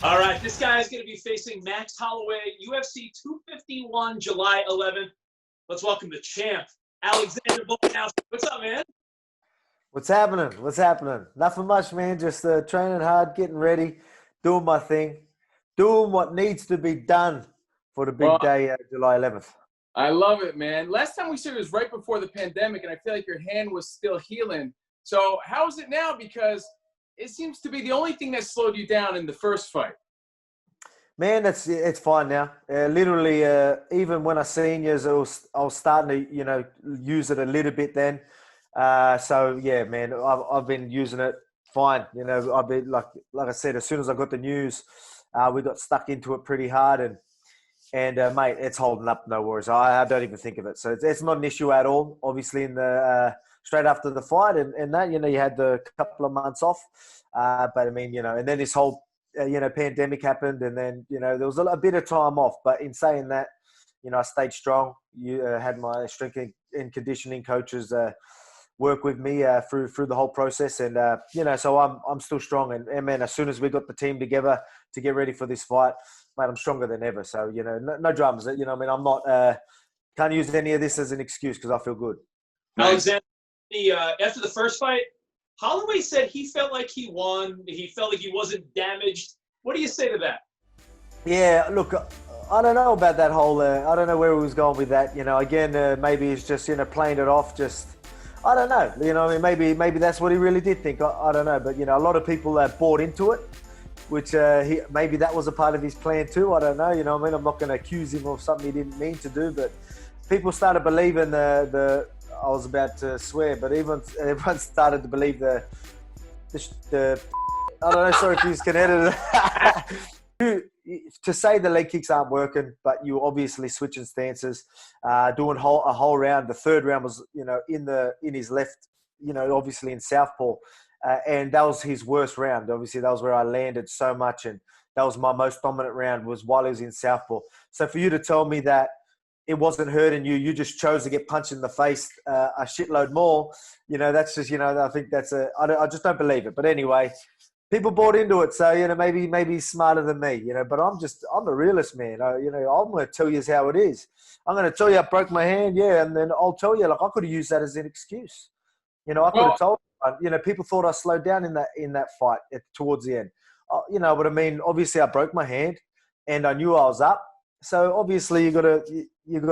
All right, this guy is going to be facing Max Holloway, UFC 251, July 11th. Let's welcome the champ, Alexander Volkanovski. What's up, man? What's happening? What's happening? Nothing much, man. Just training hard, getting ready, doing my thing, doing what needs to be done for the big day, July 11th. I love it, man. Last time we saw you was right before the pandemic, and I feel like your hand was still healing. So how is it now? Because it seems to be the only thing that slowed you down in the first fight. Man, it's fine now. Literally, even when I seen you, I was starting to, use it a little bit then. So yeah, man, I've been using it fine. I've been like I said, as soon as I got the news, we got stuck into it pretty hard, and mate, it's holding up. No worries. I don't even think of it. So it's not an issue at all. Obviously, in the straight after the fight, and that you had the couple of months off, but I mean, and then this whole pandemic happened, and then there was a bit of time off. But in saying that, I stayed strong. You had my strength and conditioning coaches work with me through the whole process, and so I'm still strong. And man, as soon as we got the team together to get ready for this fight, mate, I'm stronger than ever. So no dramas. I mean, I'm not can't use any of this as an excuse because I feel good. Alexander, after the first fight, Holloway said he felt like he won. He felt like he wasn't damaged. What do you say to that? Yeah, look, I don't know about that whole. I don't know where he was going with that. Again, maybe he's just playing it off. Just I don't know. I mean, maybe that's what he really did think. I don't know, but a lot of people bought into it, which maybe that was a part of his plan too. I don't know. I mean, I'm not going to accuse him of something he didn't mean to do, but people started believing the. I was about to swear, but everyone started to believe the I don't know. Sorry if you can edit it. To say the leg kicks aren't working, but you obviously switching stances, doing a whole round. The third round was, in his left, obviously in southpaw, and that was his worst round. Obviously, that was where I landed so much, and that was my most dominant round was while he was in southpaw. So for you to tell me that it wasn't hurting you, you just chose to get punched in the face a shitload more, that's just, I think that's I just don't believe it. But anyway, people bought into it, so maybe he's smarter than me, but I'm a realist, man. I'm going to tell you how it is. I'm going to tell you I broke my hand, and then I'll tell you, like, I could have used that as an excuse. I could have told people thought I slowed down in that fight towards the end. But I mean, obviously I broke my hand, and I knew I was up. So obviously you got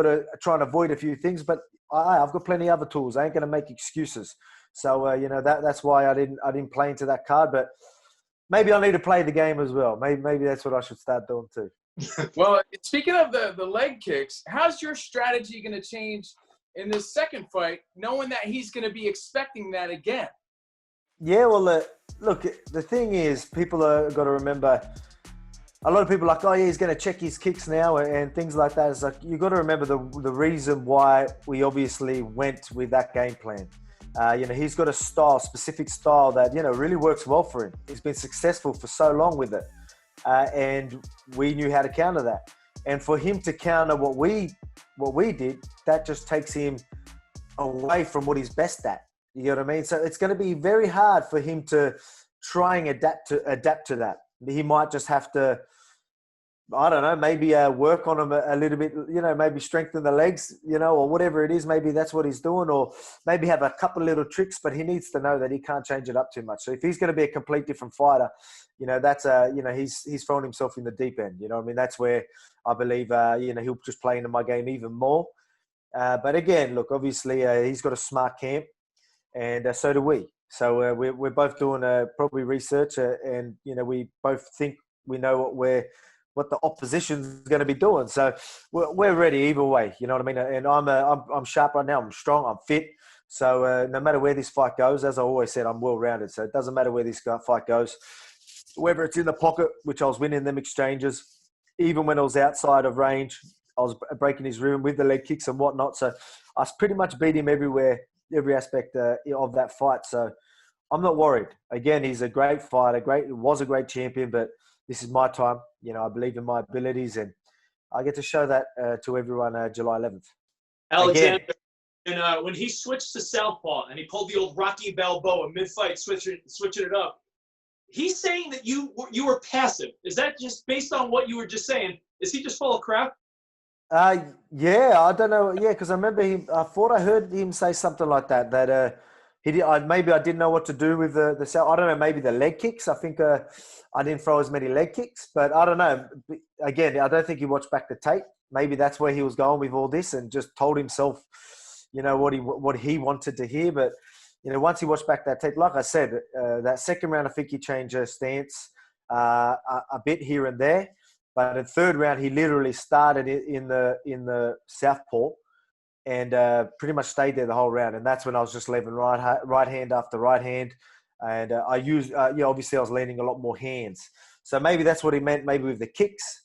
to try and avoid a few things, but I've got plenty of other tools. I ain't going to make excuses. So that's why I didn't play into that card, but. Maybe I need to play the game as well. Maybe that's what I should start doing too. Well, speaking of the leg kicks, how's your strategy going to change in this second fight, knowing that he's going to be expecting that again? Yeah, well, look, the thing is, people are got to remember, a lot of people are like, oh yeah, he's going to check his kicks now and things like that. It's like, you got to remember the reason why we obviously went with that game plan. He's got a specific style that, really works well for him. He's been successful for so long with it. And we knew how to counter that. And for him to counter what we did, that just takes him away from what he's best at. You know what I mean? So it's going to be very hard for him to try and adapt to that. He might just have to, I don't know, maybe work on him a little bit, maybe strengthen the legs, or whatever it is. Maybe that's what he's doing, or maybe have a couple of little tricks, but he needs to know that he can't change it up too much. So if he's going to be a complete different fighter, that's, he's thrown himself in the deep end. I mean, that's where I believe, he'll just play into my game even more. But again, look, obviously he's got a smart camp, and so do we. So we're both doing probably research, and, we both think we know what the opposition's going to be doing. So we're ready either way. You know what I mean? And I'm sharp right now. I'm strong. I'm fit. So no matter where this fight goes, as I always said, I'm well-rounded. So it doesn't matter where this fight goes. Whether it's in the pocket, which I was winning them exchanges, even when I was outside of range, I was breaking his rhythm with the leg kicks and whatnot. So I pretty much beat him everywhere, every aspect of that fight. So I'm not worried. Again, he's a great fighter. Was a great champion, but this is my time. I believe in my abilities, and I get to show that to everyone July 11th. Alexander, and when he switched to southpaw and he pulled the old Rocky Balboa mid-fight, switching it up, he's saying that you were passive. Is that just based on what you were just saying? Is he just full of crap? Yeah, I don't know. Yeah, because I remember him. I thought I heard him say something like that. That he did. Maybe I didn't know what to do with the. I don't know. Maybe the leg kicks. I think I didn't throw as many leg kicks, but I don't know. Again, I don't think he watched back the tape. Maybe that's where he was going with all this, and just told himself, what he wanted to hear. But once he watched back that tape, like I said, that second round, I think he changed his stance a bit here and there. But in third round, he literally started in the southpaw and pretty much stayed there the whole round. And that's when I was just leaving right hand after right hand. And I used, obviously I was landing a lot more hands. So maybe that's what he meant, maybe with the kicks.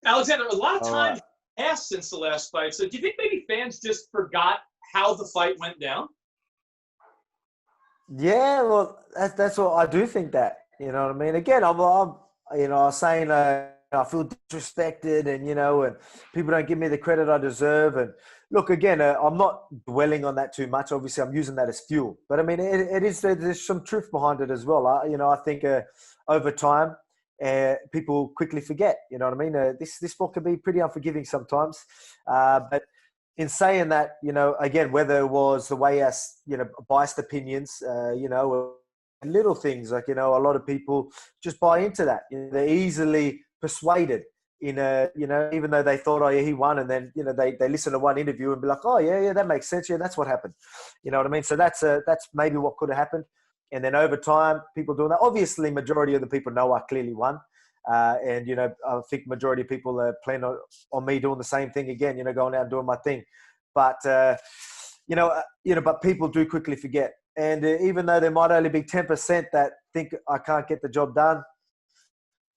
Alexander, a lot of time passed since the last fight. So do you think maybe fans just forgot how the fight went down? Yeah, well, that's what I do think that. You know what I mean? Again, I'm I was saying I feel disrespected, and and people don't give me the credit I deserve. And look, again, I'm not dwelling on that too much. Obviously, I'm using that as fuel. But I mean, it is there's some truth behind it as well. I think over time, people quickly forget. You know what I mean? This sport can be pretty unforgiving sometimes. But in saying that, again, whether it was the way us, biased opinions, little things like, a lot of people just buy into that. They're easily persuaded even though they thought, oh yeah, he won. And then, they listen to one interview and be like, oh yeah, that makes sense. Yeah, that's what happened. You know what I mean? So that's maybe what could have happened. And then over time, people doing that. Obviously, majority of the people know I clearly won. And I think majority of people plan on me doing the same thing again, going out and doing my thing. But, but people do quickly forget. And even though there might only be 10% that think I can't get the job done,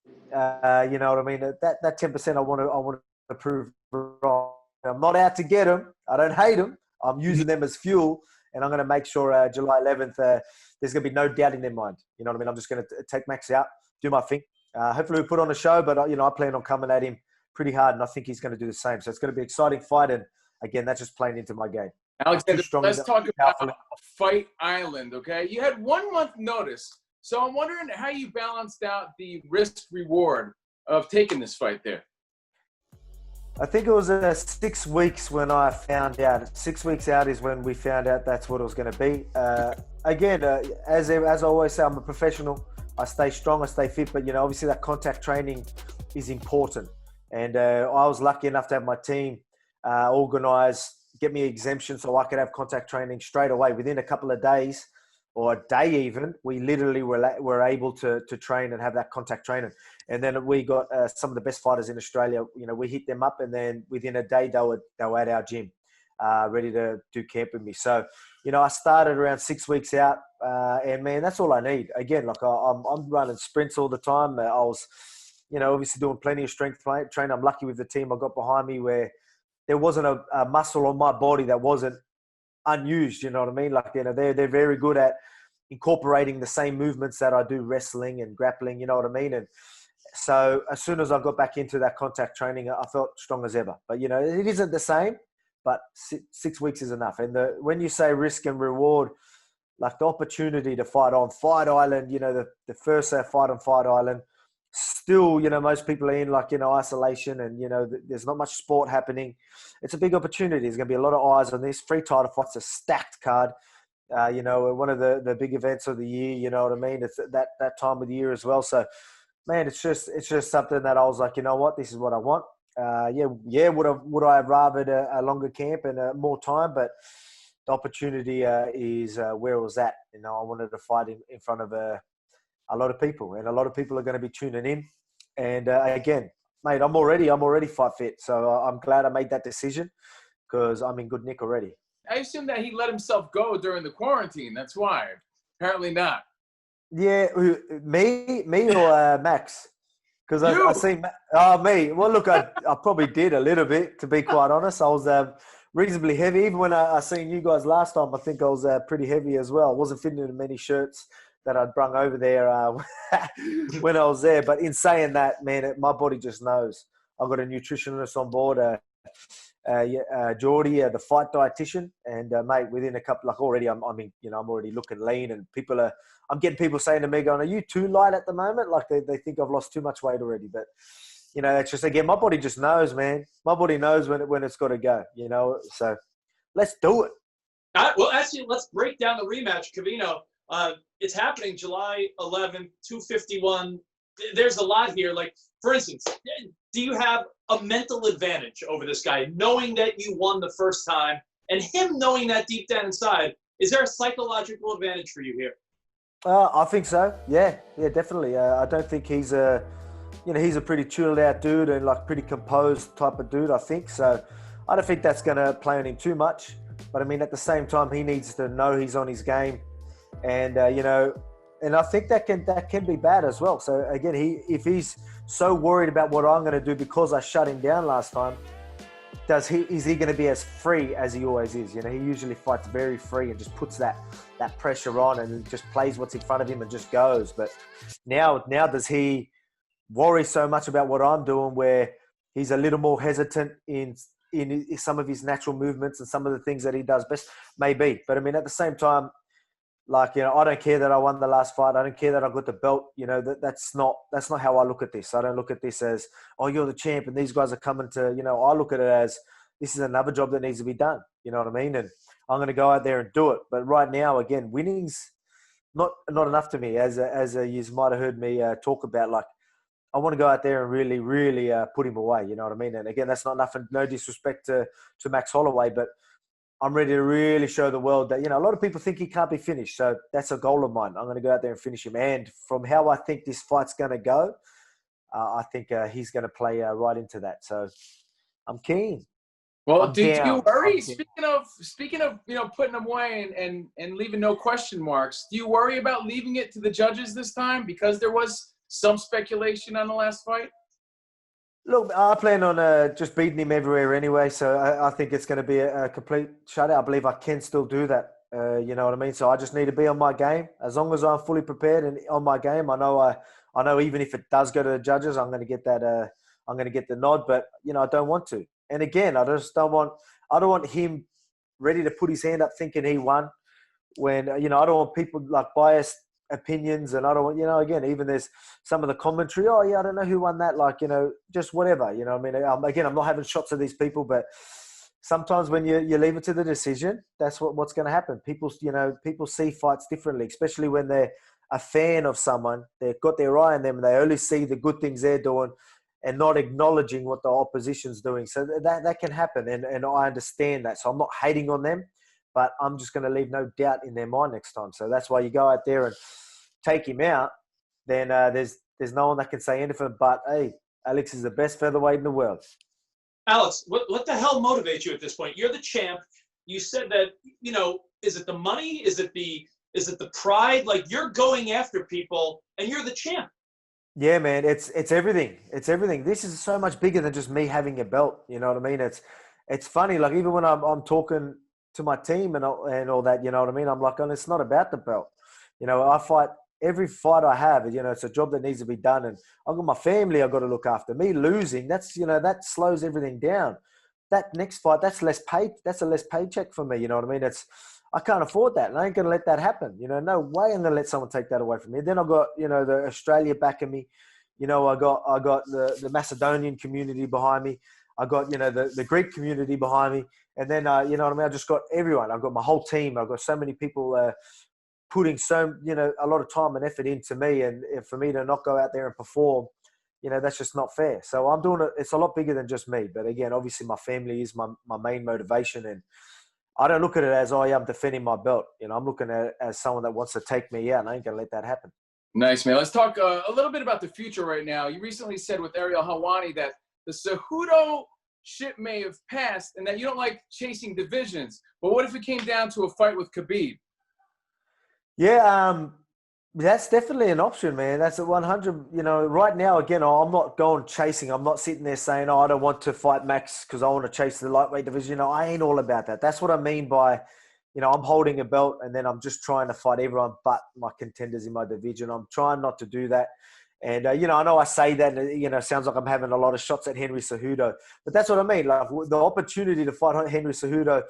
you know what I mean? That 10% I want to prove wrong. I'm not out to get them. I don't hate them. I'm using them as fuel, and I'm going to make sure July 11th there's going to be no doubt in their mind. You know what I mean? I'm just going to take Max out, do my thing. Hopefully we put on a show, but I plan on coming at him pretty hard, and I think he's going to do the same. So it's going to be an exciting fight, and again, that's just playing into my game. Alexander, let's talk about Fight Island, okay? You had 1 month notice, so I'm wondering how you balanced out the risk-reward of taking this fight there. I think it was 6 weeks when I found out. 6 weeks out is when we found out that's what it was going to be. Again, as I always say, I'm a professional. I stay strong, I stay fit, but obviously that contact training is important. And I was lucky enough to have my team organise, get me exemption so I could have contact training straight away within a couple of days or a day even. We literally were able to train and have that contact training. And then we got some of the best fighters in Australia. We hit them up, and then within a day they were at our gym, ready to do camp with me. So, I started around 6 weeks out, and man, that's all I need. Again, like I'm running sprints all the time. I was, obviously doing plenty of strength training. I'm lucky with the team I got behind me where there wasn't a muscle on my body that wasn't unused. You know what I mean? Like, they're very good at incorporating the same movements that I do wrestling and grappling. You know what I mean? And so as soon as I got back into that contact training, I felt strong as ever. But, it isn't the same, but 6 weeks is enough. And when you say risk and reward, like the opportunity to fight on Fight Island, the first fight on Fight Island, still, most people are in isolation, and, there's not much sport happening. It's a big opportunity. There's going to be a lot of eyes on this. 3 title fights, a stacked card. One of the big events of the year, you know what I mean? It's that time of the year as well. So, man, it's just something that I was like, you know what, this is what I want. Would I have rathered a longer camp and more time? But the opportunity is where it was at. I wanted to fight in front of a lot of people, and a lot of people are going to be tuning in. And again, mate, I'm already fight fit. So I'm glad I made that decision because I'm in good nick already. I assume that he let himself go during the quarantine. That's why. Apparently not. Yeah, me or Max? Because I see me. Well, look, I probably did a little bit, to be quite honest. I was reasonably heavy. Even when I seen you guys last time, I think I was pretty heavy as well. I wasn't fitting into many shirts that I'd brung over there when I was there. But in saying that, man, my body just knows. I've got a nutritionist on board. Geordie, the fight dietitian, and mate, within a couple, like already, I'm already looking lean, and I'm getting people saying to me, going, "Are you too light at the moment?" Like they think I've lost too much weight already, but it's just, again, my body just knows, man. My body knows when it's got to go, So let's do it. Well, actually, let's break down the rematch, Covino. It's happening July 11th, 251. There's a lot here. Like, for instance, do you have a mental advantage over this guy, knowing that you won the first time, and him knowing that deep down inside? Is there a psychological advantage for you here? I think so. Yeah, definitely. I don't think he's he's a pretty chilled out dude and like pretty composed type of dude, I think. So I don't think that's going to play on him too much. But I mean, at the same time, he needs to know he's on his game, and and I think that can be bad as well. So again, if he's so worried about what I'm going to do because I shut him down last time, is he going to be as free as he always is? He usually fights very free and just puts that pressure on and just plays what's in front of him and just goes. But now does he worry so much about what I'm doing, where he's a little more hesitant in some of his natural movements and some of the things that he does best? Maybe. But I mean, at the same time, like, I don't care that I won the last fight. I don't care that I got the belt. That's not how I look at this. I don't look at this as, oh, you're the champ and these guys are coming to, I look at it as, this is another job that needs to be done. You know what I mean? And I'm going to go out there and do it. But right now, again, winning's not enough to me, as you might have heard me talk about. Like, I want to go out there and really, really put him away. You know what I mean? And again, that's not nothing, no disrespect to Max Holloway, but I'm ready to really show the world that, a lot of people think he can't be finished. So that's a goal of mine. I'm going to go out there and finish him. And from how I think this fight's going to go, I think he's going to play right into that. So I'm keen. Well, do you worry? Speaking of putting him away and leaving no question marks, do you worry about leaving it to the judges this time because there was some speculation on the last fight? Look, I plan on just beating him everywhere anyway, so I think it's going to be a complete shutout. I believe I can still do that. You know what I mean? So I just need to be on my game. As long as I'm fully prepared and on my game, I know even if it does go to the judges, I'm going to get that. I'm going to get the nod, but I don't want to. And again, I don't want him ready to put his hand up thinking he won. When I don't want people like biased opinions, and I don't want, again, even there's some of the commentary, oh yeah, I don't know who won that, like, just whatever, I mean, again, I'm not having shots at these people, but sometimes when you leave it to the decision, that's what's going to happen. People see fights differently, especially when they're a fan of someone. They've got their eye on them and they only see the good things they're doing and not acknowledging what the opposition's doing. So that can happen, and I understand that. So I'm not hating on them, but I'm just going to leave no doubt in their mind next time. So that's why you go out there and take him out. Then there's no one that can say anything but, hey, Alex is the best featherweight in the world. Alex, what the hell motivates you at this point? You're the champ. You said that, is it the money? Is it the pride? Like, you're going after people and you're the champ. Yeah, man, it's everything. It's everything. This is so much bigger than just me having a belt. You know what I mean? It's funny. Like, even when I'm talking to my team and all that, you know what I mean? I'm like, oh, it's not about the belt. I fight every fight I have. It's a job that needs to be done, and I've got my family I've got to look after. Me losing, that's that slows everything down. That next fight, that's less paid. That's a less paycheck for me. You know what I mean? I can't afford that, and I ain't going to let that happen. No way I'm going to let someone take that away from me. Then I've got, the Australia backing me. I got the Macedonian community behind me. I got, the Greek community behind me. And then, you know what I mean? I just got everyone. I've got my whole team. I've got so many people putting a lot of time and effort into me. And for me to not go out there and perform, that's just not fair. So I'm doing it. It's a lot bigger than just me. But again, obviously my family is my main motivation. And I don't look at it as, oh, yeah, I'm defending my belt. I'm looking at it as someone that wants to take me out, and I ain't going to let that happen. Nice, man. Let's talk a little bit about the future right now. You recently said with Ariel Helwani that the Cejudo ship may have passed and that you don't like chasing divisions. But what if it came down to a fight with Khabib? Yeah, that's definitely an option, man. That's a 100. Right now, again, I'm not going chasing. I'm not sitting there saying, oh, I don't want to fight Max because I want to chase the lightweight division. I ain't all about that. That's what I mean by, I'm holding a belt and then I'm just trying to fight everyone but my contenders in my division. I'm trying not to do that. And, I know I say that, and, it sounds like I'm having a lot of shots at Henry Cejudo. But that's what I mean. Like, the opportunity to fight Henry Cejudo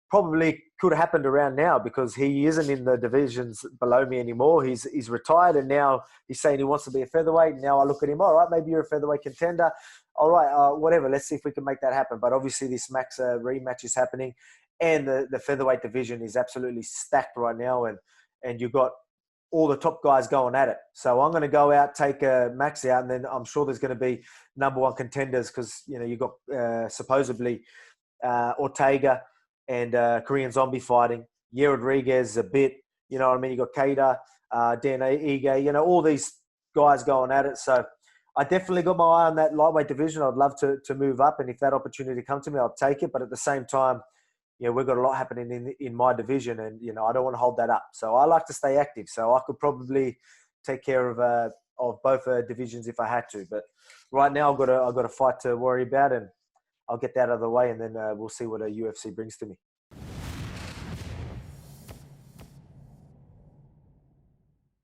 probably could have happened around now because he isn't in the divisions below me anymore. He's retired, and now he's saying he wants to be a featherweight. And now I look at him, all right, maybe you're a featherweight contender. All right, whatever. Let's see if we can make that happen. But obviously this Max rematch is happening, and the featherweight division is absolutely stacked right now, and you've got all the top guys going at it. So I'm going to go out, take Max out, and then I'm sure there's going to be number one contenders because, you've got supposedly Ortega and Korean Zombie fighting. Yair Rodriguez a bit. You know what I mean? You got Keita, Dan Ige, all these guys going at it. So I definitely got my eye on that lightweight division. I'd love to move up, and if that opportunity comes to me, I'll take it. But at the same time, we've got a lot happening in my division, and I don't want to hold that up. So I like to stay active. So I could probably take care of both divisions if I had to. But right now, I've got a fight to worry about, and I'll get that out of the way, and then we'll see what a UFC brings to me.